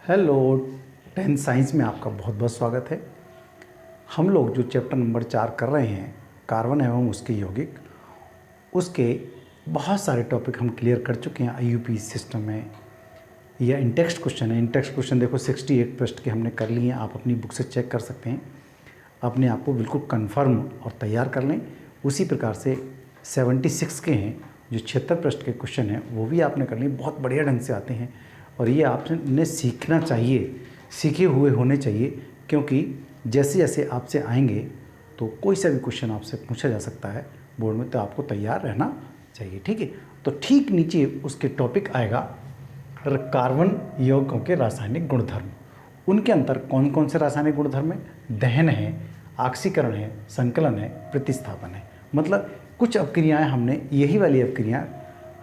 Hello, 10th science में आपका बहुत बहुत स्वागत है। हम लोग जो चैप्टर नंबर 4 कर रहे हैं, कार्बन एवं उसके यौगिक, उसके बहुत सारे टॉपिक हम क्लियर कर चुके हैं आईयूपी सिस्टम में। यह इनटेक्स्ट क्वेश्चन है। इनटेक्स्ट क्वेश्चन देखो 68 पृष्ठ के हमने कर लिए हैं। आप अपनी बुक से चेक कर सकते हैं, अपने आप को बिल्कुल कन्फर्म और तैयार कर लें। उसी प्रकार से 76 के हैं, जो 76 पृष्ठ के क्वेश्चन हैं वो भी आपने कर लिए। बहुत बढ़िया ढंग से आते हैं और ये आपने सीखना चाहिए, सीखे हुए होने चाहिए, क्योंकि जैसे जैसे आपसे आएंगे तो कोई सा भी क्वेश्चन आपसे पूछा जा सकता है बोर्ड में, तो आपको तैयार रहना चाहिए। ठीक है, तो ठीक नीचे उसके टॉपिक आएगा कार्बन यौगिकों के रासायनिक गुणधर्म। उनके अंदर कौन कौन से रासायनिक गुणधर्म है? दहन है, ऑक्सीकरण है, संकलन है, प्रतिस्थापन है। मतलब कुछ अपक्रियाएँ हमने, यही वाली अपक्रियाएँ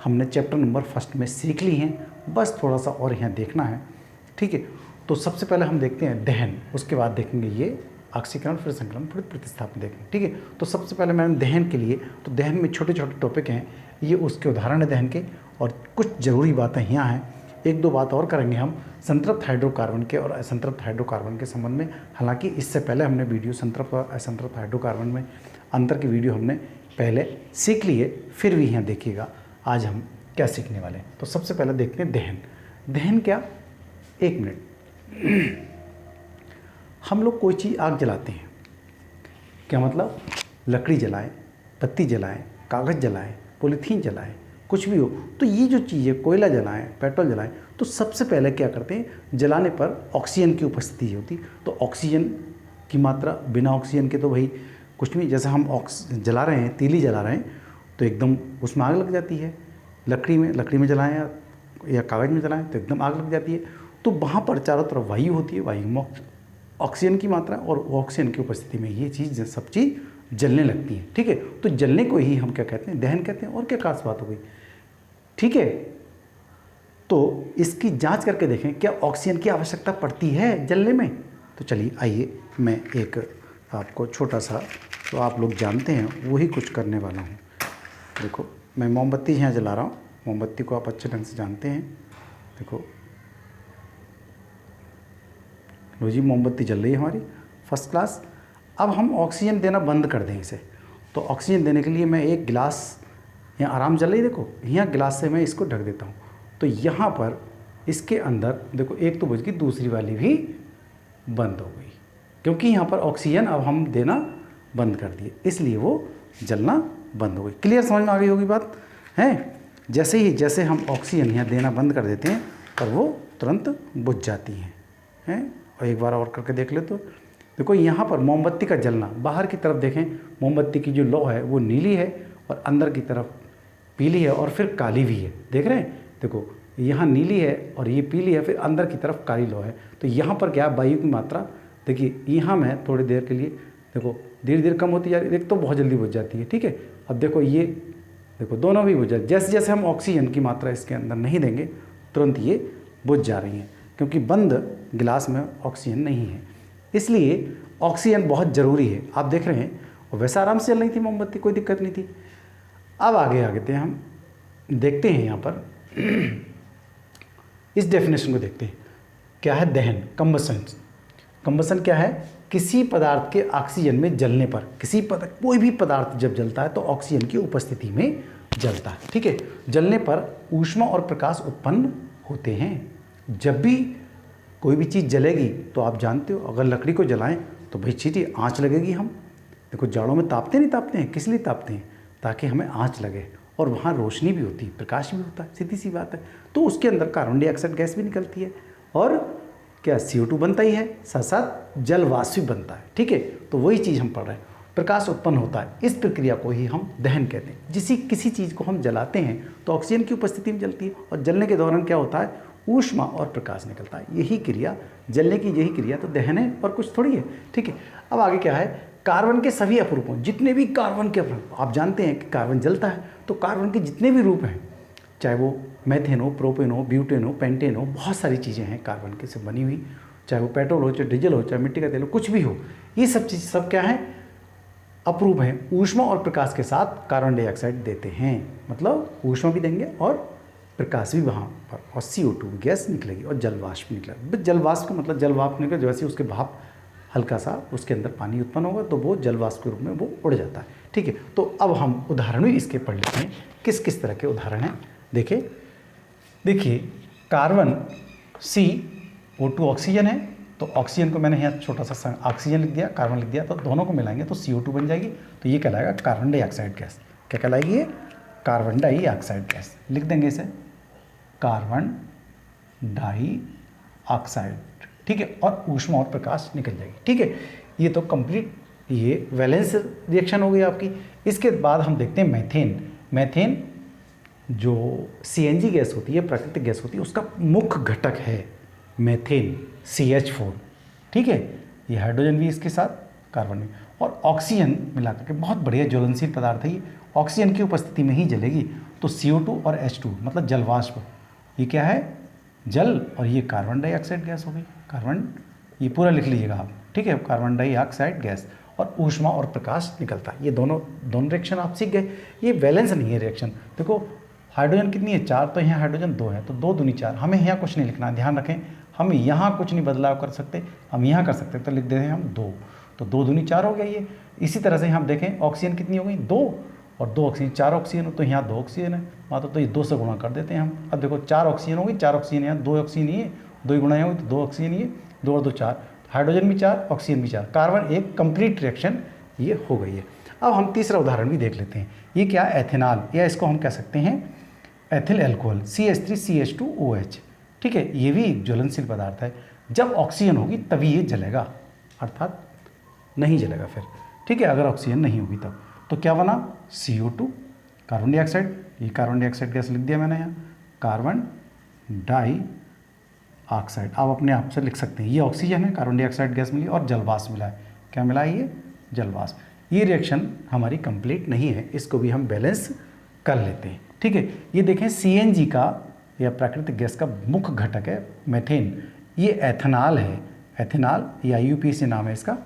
हमने चैप्टर नंबर 1 में सीख ली हैं, बस थोड़ा सा और यहाँ देखना है। ठीक है, तो सबसे पहले हम देखते हैं दहन, उसके बाद देखेंगे ये ऑक्सीकरण, फिर संकलन, फिर प्रतिस्थापन देखेंगे। ठीक है, तो सबसे पहले मैंने दहन के लिए, तो दहन में छोटे छोटे टॉपिक हैं, ये उसके उदाहरण है दहन के, और कुछ ज़रूरी बातें यहाँ हैं। एक दो बात और करेंगे हम संतृप्त हाइड्रोकार्बन के और असंतृप्त हाइड्रोकार्बन के संबंध में। हालांकि इससे पहले हमने वीडियो संतृप्त और असंतृप्त हाइड्रोकार्बन में अंतर की वीडियो हमने पहले सीख ली है, फिर भी यहाँ देखिएगा आज हम क्या सीखने वाले हैं। तो सबसे पहले देखते हैं दहन। दहन क्या? एक मिनट। हम लोग कोई चीज़ आग जलाते हैं, क्या मतलब? लकड़ी जलाएं, पत्ती जलाएं, कागज़ जलाएं, पॉलीथीन जलाएं, कुछ भी हो, तो ये जो चीज़ है, कोयला जलाएं, पेट्रोल जलाएं, तो सबसे पहले क्या करते हैं? जलाने पर ऑक्सीजन की उपस्थिति होती। तो ऑक्सीजन की मात्रा, बिना ऑक्सीजन के तो भाई कुछ भी, जैसे हम जला रहे हैं, तीली जला रहे हैं, तो एकदम उसमें आग लग जाती है। लकड़ी में जलाएं या कागज़ में जलाएं तो एकदम आग लग जाती है। तो वहाँ पर चारों तरफ वायु होती है, वायु में ऑक्सीजन की मात्रा, और ऑक्सीजन की उपस्थिति में ये चीज़, सब चीज़ जलने लगती है। ठीक है, तो जलने को ही हम क्या कहते हैं? दहन कहते हैं। और क्या खास बात हो गई? ठीक है, तो इसकी जांच करके देखें क्या ऑक्सीजन की आवश्यकता पड़ती है जलने में। तो चलिए आइए, मैं एक आपको छोटा सा, तो आप लोग जानते हैं वही कुछ करने वाला हूँ। देखो, मैं मोमबत्ती यहाँ जला रहा हूँ। मोमबत्ती को आप अच्छे ढंग से जानते हैं। देखो, लो जी, मोमबत्ती जल रही है हमारी, फर्स्ट क्लास। अब हम ऑक्सीजन देना बंद कर दें इसे। तो ऑक्सीजन देने के लिए मैं एक गिलास, यहाँ आराम जल रही, देखो यहाँ गिलास से मैं इसको ढक देता हूँ। तो यहाँ पर इसके अंदर देखो, एक तो बुझ गई, दूसरी वाली भी बंद हो गई, क्योंकि यहाँ पर ऑक्सीजन अब हम देना बंद कर दिए, इसलिए वो जलना बंद हो गई। क्लियर, समझ में आ गई होगी बात है? जैसे हम ऑक्सीजन यहाँ देना बंद कर देते हैं और वो तुरंत बुझ जाती हैं। और एक बार और करके देख ले। तो देखो यहाँ पर मोमबत्ती का जलना, बाहर की तरफ देखें, मोमबत्ती की जो लौ है वो नीली है और अंदर की तरफ पीली है और फिर काली भी है। देख रहे हैं? देखो यहाँ नीली है और ये पीली है, फिर अंदर की तरफ काली लौ है। तो यहाँ पर क्या, वायु की मात्रा देखिए, यहाँ मैं थोड़ी देर के लिए, देखो धीरे धीरे कम होती जा रही है। देख, तो बहुत जल्दी बुझ जाती है। ठीक है, अब देखो ये, देखो दोनों भी बुझ जाए। जैसे जैसे हम ऑक्सीजन की मात्रा इसके अंदर नहीं देंगे, तुरंत ये बुझ जा रही हैं, क्योंकि बंद गिलास में ऑक्सीजन नहीं है। इसलिए ऑक्सीजन बहुत ज़रूरी है। आप देख रहे हैं, और वैसे आराम से जल रही थी मोमबत्ती, कोई दिक्कत नहीं थी। अब आगे थे हम, देखते हैं यहाँ पर इस डेफिनेशन को देखते हैं। क्या है दहन? कंबसन। कंबसन क्या है? किसी पदार्थ के ऑक्सीजन में जलने पर, कोई भी पदार्थ जब जलता है तो ऑक्सीजन की उपस्थिति में जलता है। ठीक है, जलने पर ऊष्मा और प्रकाश उत्पन्न होते हैं। जब भी कोई भी चीज़ जलेगी तो आप जानते हो, अगर लकड़ी को जलाएं तो भाई सीधी आँच लगेगी। हम देखो जाड़ों में तापते नहीं तापते हैं, किस लिए तापते हैं? ताकि हमें आँच लगे, और वहाँ रोशनी भी होती है, प्रकाश भी होता है, सीधी सी बात है। तो उसके अंदर कार्बन डाइऑक्साइड गैस भी निकलती है, और क्या CO2 बनता ही है, साथ साथ जल वाष्प भी बनता है। ठीक है, तो वही चीज़ हम पढ़ रहे हैं, प्रकाश उत्पन्न होता है। इस प्रक्रिया को ही हम दहन कहते हैं। किसी चीज़ को हम जलाते हैं तो ऑक्सीजन की उपस्थिति में जलती है, और जलने के दौरान क्या होता है? ऊष्मा और प्रकाश निकलता है। यही क्रिया, जलने की यही क्रिया तो दहन है, और कुछ थोड़ी है। ठीक है, अब आगे क्या है? कार्बन के सभी अपरूपों, जितने भी कार्बन के अपरूप, आप जानते हैं कि कार्बन जलता है, तो कार्बन के जितने भी रूप हैं, चाहे वो मैथेन हो, प्रोपेन हो, ब्यूटेन हो, पेंटेन हो, बहुत सारी चीज़ें हैं कार्बन के से बनी हुई, चाहे वो पेट्रोल हो, चाहे डीजल हो, चाहे मिट्टी का तेल हो, कुछ भी हो, ये सब चीज़ सब क्या है? अपरूप हैं। ऊष्मा और प्रकाश के साथ कार्बन डाइऑक्साइड देते हैं, मतलब ऊष्मा भी देंगे और प्रकाश भी वहाँ पर, और CO2 गैस निकलेगी और जल वाष्प निकलेगा। जल वाष्प का मतलब जल वाष्प निकले, जैसे उसके भाप हल्का सा उसके अंदर पानी उत्पन्न होगा तो वो जल वाष्प के रूप में वो उड़ जाता है। ठीक है, तो अब हम उदाहरण भी इसके पढ़ लेते हैं, किस किस तरह के उदाहरण हैं। देखिए कार्बन CO2 ऑक्सीजन है, तो ऑक्सीजन को मैंने यहाँ छोटा सा ऑक्सीजन लिख दिया, कार्बन लिख दिया, तो दोनों को मिलाएंगे तो CO2 बन जाएगी। तो ये कहलाएगा कार्बन डाइऑक्साइड गैस। क्या कहलाएगी ये? Carbon dioxide gas. लिख देंगे इसे कार्बन डाइऑक्साइड। ठीक है, और ऊष्मा और प्रकाश निकल जाएगी। ठीक है, ये तो कंप्लीट ये वैलेंस रिएक्शन हो गई आपकी। इसके बाद हम देखते हैं मैथेन। मैथेन जो CNG गैस होती है, प्राकृतिक गैस होती है, उसका मुख्य घटक है मैथेन CH4। ठीक है, ये हाइड्रोजन भी इसके साथ, कार्बन भी और ऑक्सीजन मिलाकर के बहुत बढ़िया ज्वलनशील पदार्थ है ये। ऑक्सीजन की उपस्थिति में ही जलेगी। तो CO2 और H2 मतलब जल वाष्प, ये क्या है? जल, और ये कार्बन डाइऑक्साइड गैस हो गई। कार्बन, ये पूरा लिख लीजिएगा आप। ठीक है, कार्बन डाइऑक्साइड गैस, और ऊष्मा और प्रकाश निकलता है। ये दोनों रिएक्शन आप सीख गए। ये वैलेंस नहीं है रिएक्शन। देखो हाइड्रोजन कितनी है? 4, तो यहाँ हाइड्रोजन 2 है, तो 2 दूनी 4। हमें यहाँ कुछ नहीं लिखना, ध्यान रखें, हम यहाँ कुछ नहीं बदलाव कर सकते, हम यहाँ कर सकते, तो लिख देते हैं हम 2, तो 2 दूनी 4 हो गया ये। इसी तरह से हम देखें ऑक्सीजन कितनी हो गई? 2, और 2 ऑक्सीजन, 4 ऑक्सीजन हो, तो यहाँ 2 ऑक्सीजन है, मात्र तो ये 2 से गुणा कर देते हैं हम। अब देखो 4 ऑक्सीजन हो गई, 4 ऑक्सीजन यहाँ, 2 ऑक्सीजन ये, 2 ही गुणा यहाँ हुई तो 2 ऑक्सीजन ये, 2 और 2 4, हाइड्रोजन भी 4, ऑक्सीजन भी 4, कार्बन एक कंप्लीट रिएक्शन ये हो गई है। अब हम तीसरा उदाहरण भी देख लेते हैं। ये क्या? एथेनॉल, या इसको हम कह सकते हैं एथिल अल्कोहल, CH3CH2OH। ठीक है, ये भी एक ज्वलनशील पदार्थ है। जब ऑक्सीजन होगी तभी ये जलेगा, अर्थात नहीं जलेगा फिर। ठीक है, अगर ऑक्सीजन नहीं होगी तब तो क्या बना? CO2 कार्बन डाइऑक्साइड, ये कार्बन डाइऑक्साइड गैस लिख दिया मैंने यहाँ, कार्बन डाइऑक्साइड। आप अपने आप से लिख सकते हैं, ये ऑक्सीजन है, कार्बन डाइऑक्साइड गैस मिली और जल वाष्प मिला है। क्या मिला है? ये जल वाष्प। ये रिएक्शन हमारी कंप्लीट नहीं है, इसको भी हम बैलेंस कर लेते हैं। ठीक है, ये देखें CNG का या प्राकृतिक गैस का मुख्य घटक है मैथेन। ये एथेनॉल है, एथेनॉल या IUPAC नाम है इसका,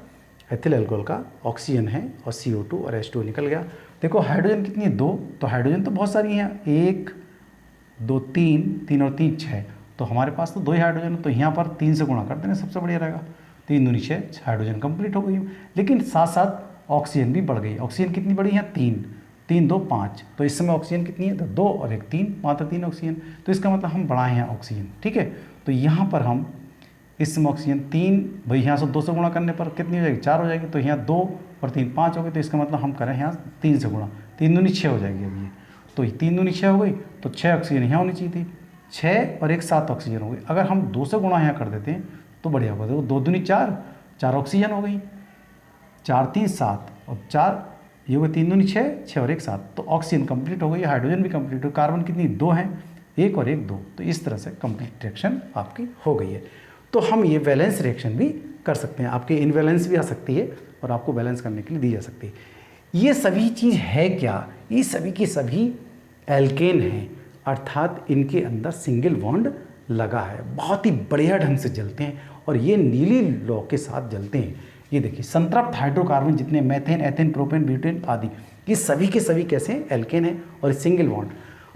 एथिल अल्कोहल का। ऑक्सीजन है और CO2 और H2 निकल गया। देखो हाइड्रोजन कितनी है? 2, तो हाइड्रोजन तो बहुत सारी हैं, 1 2 3, 3 और 3 6, तो हमारे पास तो 2 ही हाइड्रोजन है, तो यहाँ पर 3 से गुणा कर देना सबसे बढ़िया रहेगा। 3 दूनी 6, हाइड्रोजन कंप्लीट हो गई। लेकिन साथ साथ ऑक्सीजन भी बढ़ गई। ऑक्सीजन कितनी बढ़ी है? 3, 3 2 5, तो इस समय ऑक्सीजन कितनी है? तो 2 और 1 3, मात्र 3 ऑक्सीजन। तो इसका मतलब हम बढ़ाए हैं ऑक्सीजन। ठीक है, तो यहाँ पर हम इस समय ऑक्सीजन 3, भाई यहाँ से 2 से गुणा करने पर कितनी हो जाएगी? 4 हो जाएगी, तो यहाँ 2 और 3 5 हो गई, तो इसका मतलब हम करें यहाँ 3 से गुणा, 3 दूनी 6 हो जाएगी अभी ये, तो 3 दूनी 6 हो गई, तो 6 ऑक्सीजन यहाँ होनी चाहिए थी, 6 और 1 7 ऑक्सीजन हो गई। अगर हम 2 से गुणा यहाँ कर देते हैं तो बढ़िया होगा। देखो 2 दूनी 4, 4 ऑक्सीजन हो गई, 4 3 7 और 4 ये हो गई, 3 दूनी 6, 6 और 1 7, तो ऑक्सीजन कंप्लीट हो गई, हाइड्रोजन भी कंप्लीट हो। कार्बन कितनी? 2 हैं, 1 और 1 2, तो इस तरह से कंप्लीट रिएक्शन आपकी हो गई है। तो हम ये वैलेंस रिएक्शन भी कर सकते हैं, आपकी इनवैलेंस भी आ सकती है और आपको बैलेंस करने के लिए दी जा सकती है। ये सभी चीज़ है क्या? ये सभी की सभी एल्केन हैं, अर्थात इनके अंदर सिंगल बॉन्ड लगा है, बहुत ही बढ़िया ढंग से जलते हैं और ये नीली लौ के साथ जलते हैं। ये देखिए संतृप्त हाइड्रोकार्बन जितने मैथेन, एथेन, प्रोपेन, ब्यूटेन आदि, ये सभी के सभी कैसे हैं? एल्केन हैं और सिंगल बॉन्ड,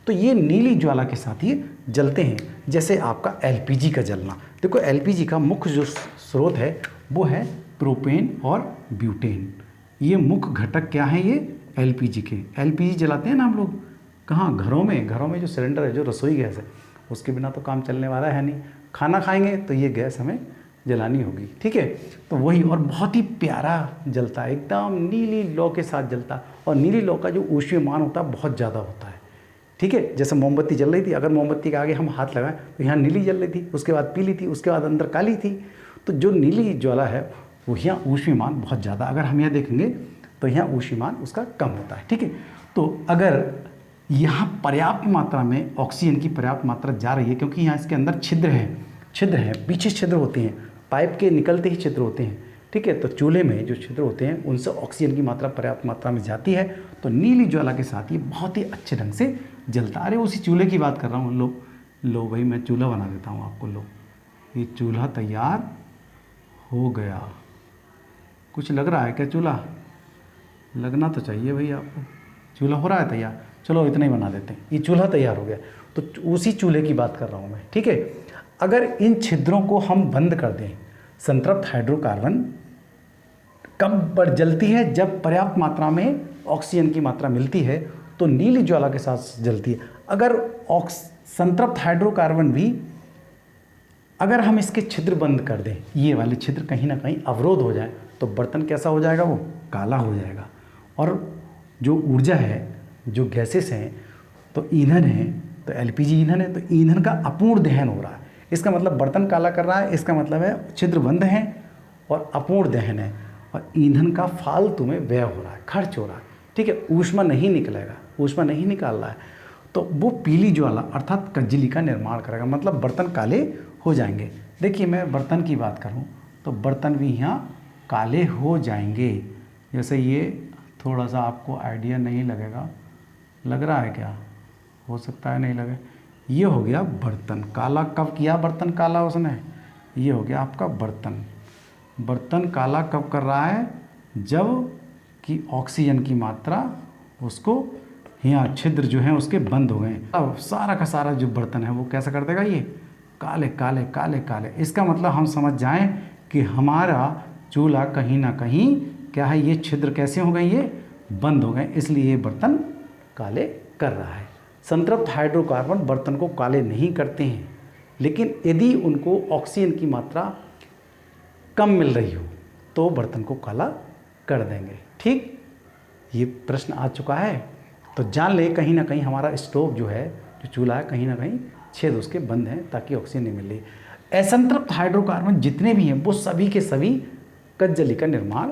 तो ये नीली ज्वाला के साथ ही जलते हैं। जैसे आपका LPG का जलना, देखो LPG का मुख्य जो स्रोत है वो है प्रोपेन और ब्यूटेन। ये मुख्य घटक क्या है? ये LPG के। LPG जलाते हैं ना हम लोग, कहाँ? घरों में जो सिलेंडर है, जो रसोई गैस है, उसके बिना तो काम चलने वाला है नहीं। खाना खाएंगे तो ये गैस हमें जलानी होगी। ठीक है, तो वही, और बहुत ही प्यारा जलता है, एकदम नीली लौ के साथ जलता, और नीली लौ का जो ऊष्मीयमान होता है बहुत ज़्यादा होता है। ठीक है, जैसे मोमबत्ती जल रही थी, अगर मोमबत्ती के आगे हम हाथ लगाएं तो यहाँ नीली जल रही थी, उसके बाद पीली थी, उसके बाद अंदर काली थी। तो जो नीली ज्वाला है वो यहाँ ऊष्मीयमान बहुत ज़्यादा, अगर हम यहाँ देखेंगे तो यहाँ ऊष्मीयमान उसका कम होता है। ठीक है, तो अगर यहाँ पर्याप्त मात्रा में ऑक्सीजन की पर्याप्त मात्रा जा रही है, क्योंकि यहाँ इसके अंदर छिद्र हैं, पीछे छिद्र होते हैं, पाइप के निकलते ही छिद्र होते हैं। ठीक है, तो चूल्हे में जो छिद्र होते हैं उनसे ऑक्सीजन की मात्रा पर्याप्त मात्रा में जाती है, तो नीली ज्वाला के साथ ये बहुत ही अच्छे ढंग से जलता। अरे उसी चूल्हे की बात कर रहा हूँ। लो भाई, मैं चूल्हा बना देता हूँ आपको। लो, ये चूल्हा तैयार हो गया। कुछ लग रहा है क्या? चूल्हा लगना तो चाहिए भाई आपको। चूल्हा हो रहा है तैयार, चलो इतना ही बना देते हैं। ये चूल्हा तैयार हो गया। तो उसी चूल्हे की बात कर रहा हूँ मैं, ठीक है। अगर इन छिद्रों को हम बंद कर दें, संतृप्त हाइड्रोकार्बन कब जलती है? जब पर्याप्त मात्रा में ऑक्सीजन की मात्रा मिलती है तो नीली ज्वाला के साथ जलती है। अगर संतृप्त हाइड्रोकार्बन भी अगर हम इसके छिद्र बंद कर दें, ये वाले छिद्र कहीं ना कहीं अवरोध हो जाए, तो बर्तन कैसा हो जाएगा? वो काला हो जाएगा। और जो ऊर्जा है, जो गैसेस हैं, तो ईंधन है, तो एलपीजी ईंधन है, तो ईंधन का अपूर्ण दहन हो रहा है। इसका मतलब बर्तन काला कर रहा है, इसका मतलब है छिद्र बंद है और अपूर्ण दहन है और ईंधन का फालतू में व्यय हो रहा है, खर्च हो रहा है, ठीक है। ऊष्मा नहीं निकलेगा, ऊष्मा नहीं निकाल रहा है, तो वो पीली ज्वाला अर्थात कज्जली का निर्माण करेगा, मतलब बर्तन काले हो जाएंगे। देखिए, मैं बर्तन की बात करूं तो बर्तन भी यहाँ काले हो जाएंगे। जैसे ये थोड़ा सा आपको आइडिया नहीं लगेगा, लग रहा है क्या? हो सकता है नहीं लगे। ये हो गया बर्तन काला। कब किया बर्तन काला उसने? ये हो गया आपका बर्तन। बर्तन काला कब कर रहा है? जब कि ऑक्सीजन की मात्रा उसको यहाँ छिद्र जो हैं उसके बंद हो गए। अब सारा का सारा जो बर्तन है वो कैसा कर देगा? ये काले काले काले काले। इसका मतलब हम समझ जाएं कि हमारा चूल्हा कहीं ना कहीं क्या है, ये छिद्र कैसे हो गए? ये बंद हो गए, इसलिए ये बर्तन काले कर रहा है। संतृप्त हाइड्रोकार्बन बर्तन को काले नहीं करते हैं, लेकिन यदि उनको ऑक्सीजन की मात्रा कम मिल रही हो तो बर्तन को काला कर देंगे, ठीक। ये प्रश्न आ चुका है, तो जान ले कहीं ना कहीं हमारा स्टोव जो है, जो चूल्हा है, कहीं ना कहीं छेद उसके बंद हैं ताकि ऑक्सीजन नहीं मिल रही। असंतृप्त हाइड्रोकार्बन जितने भी हैं वो सभी के सभी कज्जली का निर्माण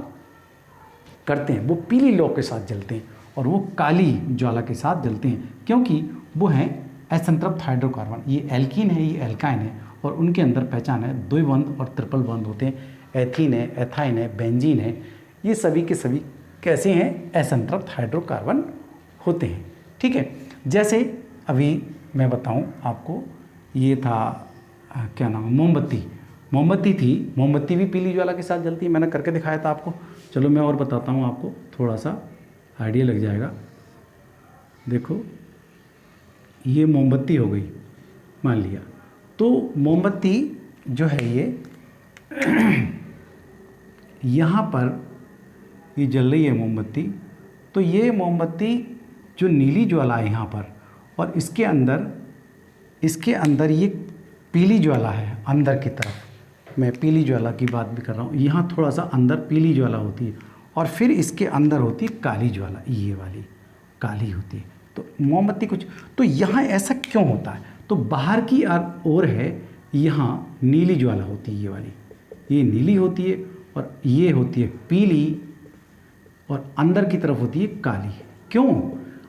करते हैं। वो पीली लौ के साथ जलते हैं और वो काली ज्वाला के साथ जलते हैं, क्योंकि वो हैं असंतृप्त हाइड्रोकार्बन। ये एल्कीन है, ये एल्काइन है, और उनके अंदर पहचान है द्विबंध और ट्रिपल बंध होते हैं। एथीन है, एथाइन है, बेंजीन है, ये सभी के सभी कैसे हैं? असंतृप्त हाइड्रोकार्बन होते हैं, ठीक है। जैसे अभी मैं बताऊं आपको, ये था क्या नाम है, मोमबत्ती। मोमबत्ती थी, मोमबत्ती भी पीली ज्वाला के साथ जलती है, मैंने करके दिखाया था आपको। चलो मैं और बताता हूँ आपको, थोड़ा सा आइडिया लग जाएगा। देखो, ये मोमबत्ती हो गई मान लिया, तो मोमबत्ती जो है ये यहाँ पर ये जल रही है मोमबत्ती, तो ये मोमबत्ती जो नीली ज्वाला है यहाँ पर, और इसके अंदर ये पीली ज्वाला है अंदर की तरफ। मैं पीली ज्वाला की बात भी कर रहा हूँ, यहाँ थोड़ा सा अंदर पीली ज्वाला होती है और फिर इसके अंदर होती है काली ज्वाला, ये वाली काली होती है। तो मोमबत्ती कुछ, तो यहाँ ऐसा क्यों होता है? तो बाहर की ओर है, यहाँ नीली ज्वाला होती है, ये वाली, ये नीली होती है और ये होती है पीली, और अंदर की तरफ होती है काली। क्यों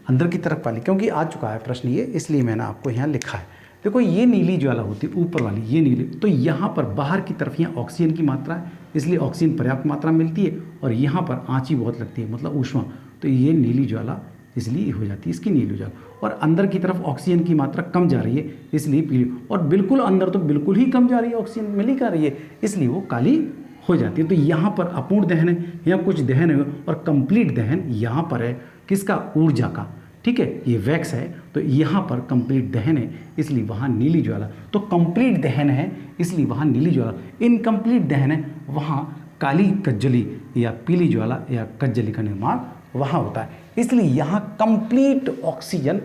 अंदर की तरफ काली? क्योंकि आ चुका है प्रश्न ये, इसलिए मैंने आपको यहाँ लिखा है। देखो, ये नीली ज्वाला होती है ऊपर वाली, ये नीली, तो यहाँ पर बाहर की तरफ यहाँ ऑक्सीजन की मात्रा है, इसलिए ऑक्सीजन पर्याप्त मात्रा मिलती है, और यहाँ पर आँची बहुत लगती है, मतलब ऊष्मा, तो ये नीली ज्वाला इसलिए हो जाती है, इसकी नीली ज्वाला। और अंदर की तरफ ऑक्सीजन की मात्रा कम जा रही है, इसलिए पीली, और बिल्कुल अंदर तो बिल्कुल ही कम जा रही है, ऑक्सीजन मिल ही कर रही है, इसलिए वो काली हो जाती है। तो यहाँ पर अपूर्ण दहन है, यहाँ कुछ दहन है, और कंप्लीट दहन यहाँ पर है, किसका? ऊर्जा का, ठीक है। ये वैक्स है, तो यहाँ पर कंप्लीट दहन है, इसलिए वहाँ नीली ज्वाला। तो कंप्लीट दहन है, इसलिए वहाँ नीली ज्वाला। इनकम्प्लीट दहन है, वहाँ काली कज्जली या पीली ज्वाला या कज्जली का निर्माण वहाँ होता है। इसलिए यहाँ कंप्लीट ऑक्सीजन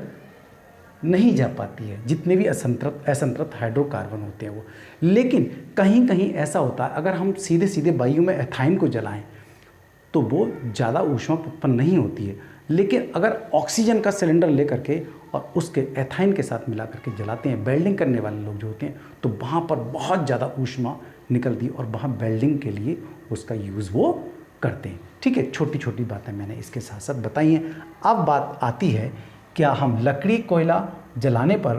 नहीं जा पाती है, जितने भी असंतृप्त हाइड्रोकार्बन होते हैं वो। लेकिन कहीं कहीं ऐसा होता है, अगर हम सीधे सीधे वायु में एथाइन को जलाएं तो वो ज़्यादा ऊष्मा उत्पन्न नहीं होती है, लेकिन अगर ऑक्सीजन का सिलेंडर लेकर के और उसके एथाइन के साथ मिला करके जलाते हैं, वेल्डिंग करने वाले लोग जो होते हैं, तो वहाँ पर बहुत ज़्यादा ऊष्मा निकलती है और वहाँ वेल्डिंग के लिए उसका यूज़ वो करते हैं, ठीक है। छोटी छोटी बातें मैंने इसके साथ साथ बताई हैं। अब बात आती है, क्या हम लकड़ी कोयला जलाने पर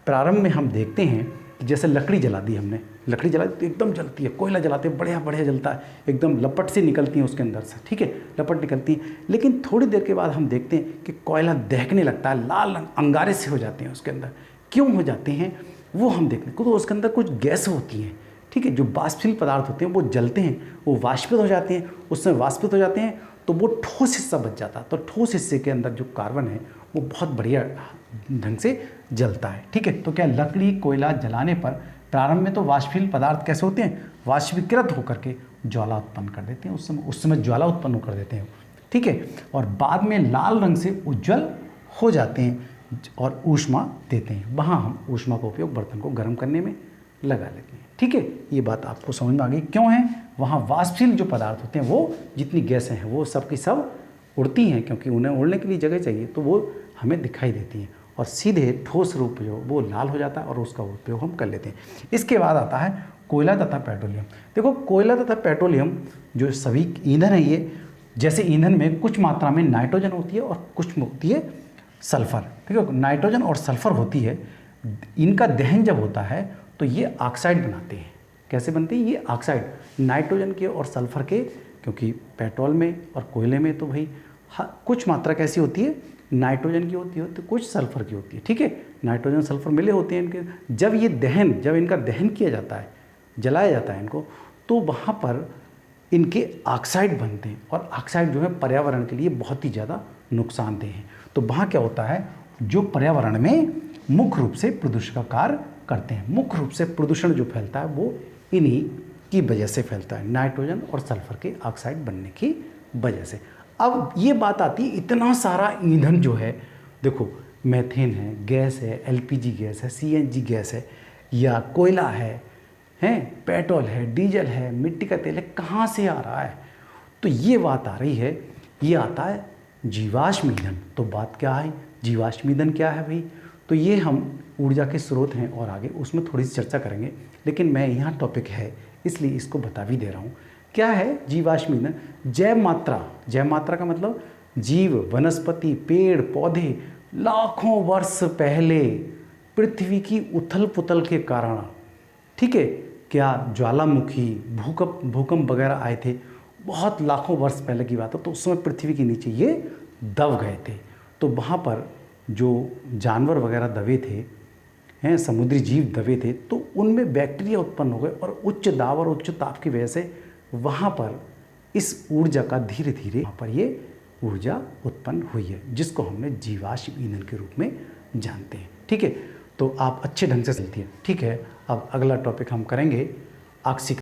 प्रारंभ में हम देखते हैं कि जैसे लकड़ी जला दी हमने, लकड़ी जला दी तो एकदम जलती है, कोयला जलाते हैं बढ़िया बढ़िया जलता है, एकदम लपट से निकलती हैं उसके अंदर से, ठीक है, लपट निकलती है। लेकिन थोड़ी देर के बाद हम देखते हैं कि कोयला दहकने लगता है, लाल अंगारे से हो जाते हैं उसके अंदर। क्यों हो जाते हैं वो हम देखते हैं, तो उसके अंदर कुछ गैस होती हैं, ठीक है, जो वाष्पशील पदार्थ होते हैं वो जलते हैं, वो वाष्पित हो जाते हैं, उसमें वाष्पित हो जाते हैं तो वो ठोस हिस्सा बच जाता है। तो ठोस हिस्से के अंदर जो कार्बन है वो बहुत बढ़िया ढंग से जलता है। ठीक है, तो क्या लकड़ी कोयला जलाने पर प्रारंभ में तो वाष्पशील पदार्थ कैसे होते हैं, वाष्पीकृत होकर के ज्वाला उत्पन्न कर देते हैं, उस समय ज्वाला उत्पन्न कर देते हैं। ठीक है, और बाद में लाल रंग से उज्जवल हो जाते हैं और ऊष्मा देते हैं। वहाँ हम ऊष्मा का उपयोग बर्तन को गर्म करने में लगा लेते हैं। ठीक है, ये बात आपको समझ में आ गई क्यों है। वहाँ वाष्पशील जो पदार्थ होते हैं वो जितनी गैसें हैं वो सब की सब उड़ती हैं, क्योंकि उन्हें उड़ने के लिए जगह चाहिए, तो वो हमें दिखाई देती हैं और सीधे ठोस रूप जो वो लाल हो जाता है और उसका उपयोग हम कर लेते हैं। इसके बाद आता है कोयला तथा पेट्रोलियम। देखो, कोयला तथा पेट्रोलियम जो सभी ईंधन है, ये जैसे ईंधन में कुछ मात्रा में नाइट्रोजन होती है और कुछ में होती है सल्फर। ठीक है, नाइट्रोजन और सल्फर होती है, इनका दहन जब होता है तो ये ऑक्साइड बनाते हैं। कैसे बनते हैं ये ऑक्साइड, नाइट्रोजन के और सल्फर के, क्योंकि पेट्रोल में और कोयले में तो भाई कुछ मात्रा कैसी होती है, नाइट्रोजन की होती है तो कुछ सल्फर की होती है। ठीक है, नाइट्रोजन सल्फर मिले होते हैं इनके। जब इनका दहन किया जाता है, जलाया जाता है इनको, तो वहाँ पर इनके ऑक्साइड बनते हैं और ऑक्साइड जो है पर्यावरण के लिए बहुत ही ज़्यादा नुकसानदेह है। तो वहाँ क्या होता है, जो पर्यावरण में मुख्य रूप से प्रदूषण का कार्य करते हैं, मुख्य रूप से प्रदूषण जो फैलता है वो इन्हीं की वजह से फैलता है, नाइट्रोजन और सल्फर के ऑक्साइड बनने की वजह से। अब ये बात आती है, इतना सारा ईंधन जो है, देखो मीथेन है, गैस है, एलपीजी गैस है, सीएनजी गैस है, या कोयला है, पेट्रोल है, डीजल है, मिट्टी का तेल है, कहाँ से आ रहा है, तो ये बात आ रही है, ये आता है जीवाश्म ईंधन। तो बात क्या है, जीवाश्म ईंधन क्या है भाई, तो ये हम ऊर्जा के स्रोत हैं और आगे उसमें थोड़ी सी चर्चा करेंगे, लेकिन मैं यहाँ टॉपिक है इसलिए इसको बता भी दे रहा हूँ। क्या है जीवाश्म ईंधन, जैव मात्रा का मतलब जीव, वनस्पति, पेड़ पौधे लाखों वर्ष पहले पृथ्वी की उथल पुथल के कारण, ठीक है, क्या ज्वालामुखी, भूकंप वगैरह आए थे, बहुत लाखों वर्ष पहले की बात है, तो उस समय पृथ्वी के नीचे ये दब गए थे। तो वहाँ पर जो जानवर वगैरह दबे थे, समुद्री जीव दबे थे, तो उनमें बैक्टीरिया उत्पन्न हो गए और उच्च दाब और उच्च ताप की वजह से वहाँ पर इस ऊर्जा का धीरे धीरे वहाँ पर ये ऊर्जा उत्पन्न हुई है, जिसको हमने जीवाश्म ईंधन के रूप में जानते हैं। ठीक है, तो आप अच्छे ढंग से चलती है। ठीक है, अब अगला टॉपिक हम करेंगे ऑक्सीकरण।